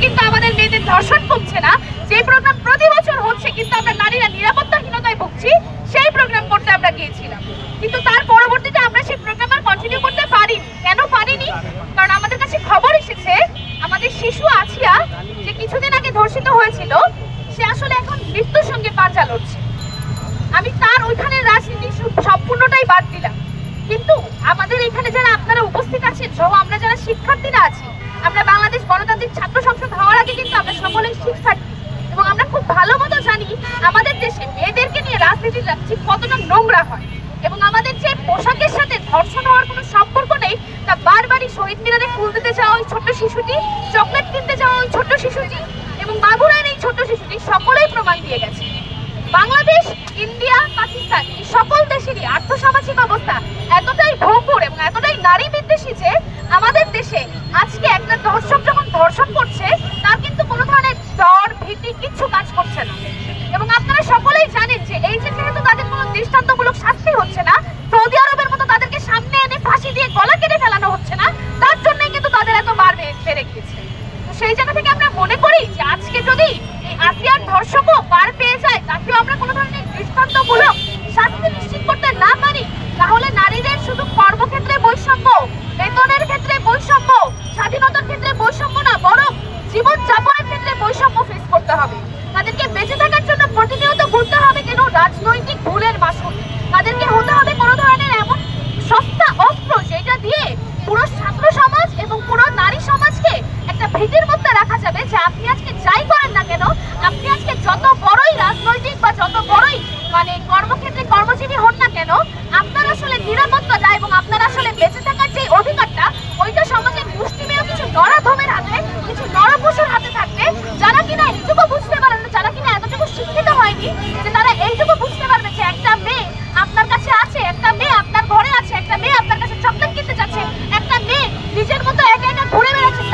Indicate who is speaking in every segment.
Speaker 1: কিন্তু আমাদের মেয়েদের ধর্ষণ কমছে না, যে প্রোগ্রাম প্রতি বছর হচ্ছে কিন্তু আমরা নারীরা নিরাপত্তাহীনতায় ভুগছি, সেই প্রোগ্রাম করতে আমরা গিয়েছিলাম। কিন্তু তার পরবর্তীতে আমরা সেই প্রোগ্রাম আর কন্টিনিউ করতে পারিনি। কেন পারিনি? কারণ আমাদের কাছে খবর এসেছে আমাদের শিশু আছিয়া, যে কিছুদিন আগে ধর্ষিত হয়েছিল, সে আসলে এখন মৃত্যুর সঙ্গে পাঞ্জা লড়ছে। আমি তার ওইখানে রাজনীতি সম্পূর্ণটাই বাদ দিলাম, কিন্তু আমাদের এখানে যারা আপনারা উপস্থিত আছেন সহ আমরা যারা শিক্ষার্থীরা আছি, আমরা বাংলাদেশ গণতান্ত্রিক ছাত্র সংসদ হওয়ার আগে কিন্তু আমরা সকলেই শিক্ষার্থী, এবং আমরা খুব ভালো মতো জানি আমাদের দেশে মেয়েদেরকে নিয়ে রাজনীতিটা ঠিক কতটা নোংরা হয়, এবং আমাদের যে পোশাকের সাথে ধর্ষণ হওয়ার কোনো সম্পর্ক নেই তা বারবারই শহীদ মিনারে ফুল দিতে যাওয়া ওই ছোট্ট শিশুটি, চকলেট কিনতে যাওয়া ওই ছোট্ট শিশুটি এবং মাগুরার এই ছোট্ট শিশুটি সকলেই প্রমাণ দিয়ে গেছে। বাংলাদেশ, ইন্ডিয়া, পাকিস্তান এই সকল দেশেরই আর্থসামাজিক অবস্থা এতটাই ভঙ্গুর এবং এতটাই নারী বিদ্বেষী যে আমাদের দেশে আজকে একটা ধর্ষক যখন ধর্ষণ করছে তার কিন্তু কোনো ধরনের ডর ভীতি কিচ্ছু কাজ করছে না। এবং আপনারা সকলেই জানেন যে এই যে যেহেতু তাদের কোনো দৃষ্টান্তমূলক শাস্তি হচ্ছে না, সৌদি আরবের মতো তাদেরকে সামনে এনে ফাঁসি দিয়ে গলা কেটে ফেলানো হচ্ছে না, তার জন্যই কিন্তু তাদের এত বার বেড়ে গিয়েছে। তো সেই জায়গা থেকে আমরা মনে করি যে আজকে যদি এই আসিয়ার ধর্ষকও বার পেয়ে যায়, তাকেও আমরা কোনো ধরনের দৃষ্টান্তমূলক শাস্তি নিশ্চিত করতে না পারি, তাহলে নারীদের শুধু কর্মক্ষেত্রে বৈষম্য, বেতনের ক্ষেত্রে বৈষম্য, স্বাধীনতার ক্ষেত্রে বৈষম্য না, বরং জীবনযাপনের ক্ষেত্রে বৈষম্য ফেস করতে হবে। তাদেরকে বেঁচে থাকার জন্য প্রতিনিয়ত ঘুরতে হবে কেন রাজনৈতিক ভুলের মাসুল, তাদেরকে হতে হবে কোনো ধরনের এমন সস্তা অস্ত্র যেটা দিয়ে পুরো ছাত্র সমাজ এবং পুরো নারী সমাজকে একটা ভীতির মধ্যে রাখা যাবে যে আপনি আজকে যাই করেন না কেন, আপনি আজকে যত বড়ই রাজনৈতিক বা যত বড়ই কর্মক্ষেত্রে কর্মজীবী হন না কেন, আপনার আসলে নিরাপত্তাটা এবং আপনার আসলে বেঁচে থাকার যে অধিকারটা ওইটা সমাজের মুষ্টিমেয় কিছু নরাধমের হাতে, কিছু নরপশুর হাতে থাকবে, যারা কিনা এইটুকু বুঝতে পারে না, যারা কিনা এতটুকু শিক্ষিত হয়নি যে তারা এইটুকু বুঝতে পারবে যে একটা মেয়ে আপনার কাছে আছে, একটা মেয়ে আপনার ঘরে আছে, একটা মেয়ে আপনার কাছে চকলেট কিনতে যাচ্ছে, একটা মেয়ে নিজের মতো একা একা ঘুরে বেড়াচ্ছে,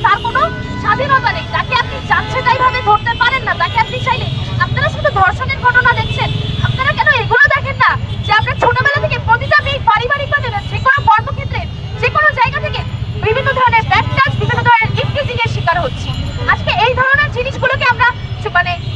Speaker 1: তার কোনো স্বাধীনতা নেই, তাকে আপনি যাচ্ছে তাই ভাবে ধরতে পারেন না, তাকে আপনি চাইলে আপনারা শুধু ধর্ষণের ঘটনা দেখছেন, আপনারা কেন এগুলো দেখেন না যে আমরা ছোটবেলা থেকে প্রতিটা মেয়ে পারিবারিকভাবে যে কোনো কর্মক্ষেত্রে যে কোনো জায়গা থেকে বিভিন্ন ধরনের ব্যাকটাচ, বিভিন্ন ধরনের ইফটিজিং এর শিকার হচ্ছি। আজকে এই ধরনের জিনিসগুলোকে আমরা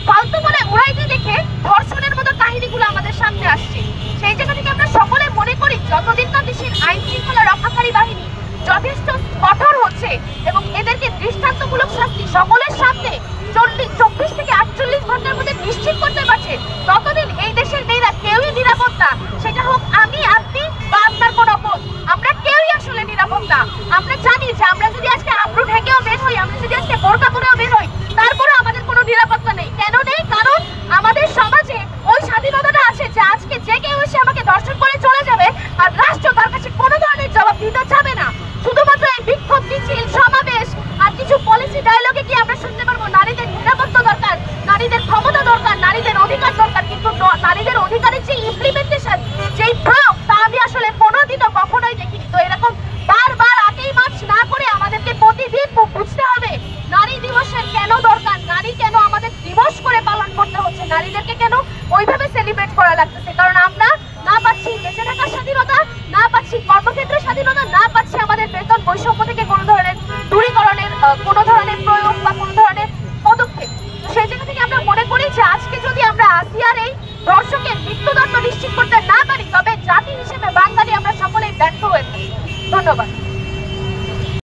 Speaker 1: ফালতু বলে উড়াইতে দেখে ধর্ষণের মতো কাহিনীগুলো আমাদের সামনে আসছে। সেই জায়গা থেকে আমরা সকলে মনে করি যতদিন না দেশের আইন শৃঙ্খলা রক্ষাকারী বাহিনী যথেষ্ট কঠোর হচ্ছে এবং এদেরকে দৃষ্টান্তমূলক শাস্তি সকলের সামনে 24 থেকে 48 ঘন্টার মধ্যে নিশ্চিত করতে পারছে, ততদিন এই দেশের মেয়েরা কেউই নিরাপদ না। সেটা হোক আমি, আপনি বা আপনার কোনো বোন, আমরা কেউই আসলে নিরাপদ না। আমরা জানি যে আমরা যদি আজকে আব্রু ঢেকেও বের হই, আমরা যদি আজকে বোরকা পরেও বের হই, তারপরে আমাদের কোনো নিরাপত্তা নেই। কেন নেই? কারণ আমাদের সমাজে ওই স্বাধীনতাটা আছে যে আজকে যে কেউ এসে আমাকে দর্শন করে চলে যাবে আর রাষ্ট্র তার কাছে কোনো ধরনের জবাব দিতে যাবে না। শুধুমাত্র এই বিক্ষোভ মিছিল, সমাবেশ আর কিছু পলিসি ডায়লগে কি আমরা শুনতে পারবো নারীদের নিরাপত্তা দরকার, নারীদের ক্ষমতা দরকার, নারীদের অধিকার দরকার, কিন্তু নারীদের অধিকারের যে ইমপ্লিমেন্টেশন, যেই প্রয়োগ, তা আমি আসলে কোনোদিনও কখনোই দেখিনি। তো এরকম বারবার আগেই মার্চ না করে আমাদেরকে প্রতিদিন বুঝতে হবে নারী দিবসের কেন দরকার, নারী কেন আমাদের দিবস করে পালন করতে হচ্ছে, নারীদেরকে কেন ওইভাবে সেলিব্রেট করা লাগতেছে। কারণ আমরা না পাচ্ছি বেঁচে থাকার স্বাধীনতা, না পাচ্ছি কর্মক্ষেত্রের স্বাধীনতা, না পাচ্ছি আমাদের বেতন বৈষম্য থেকে কোনো ধরনের দূরীকরণের কোনো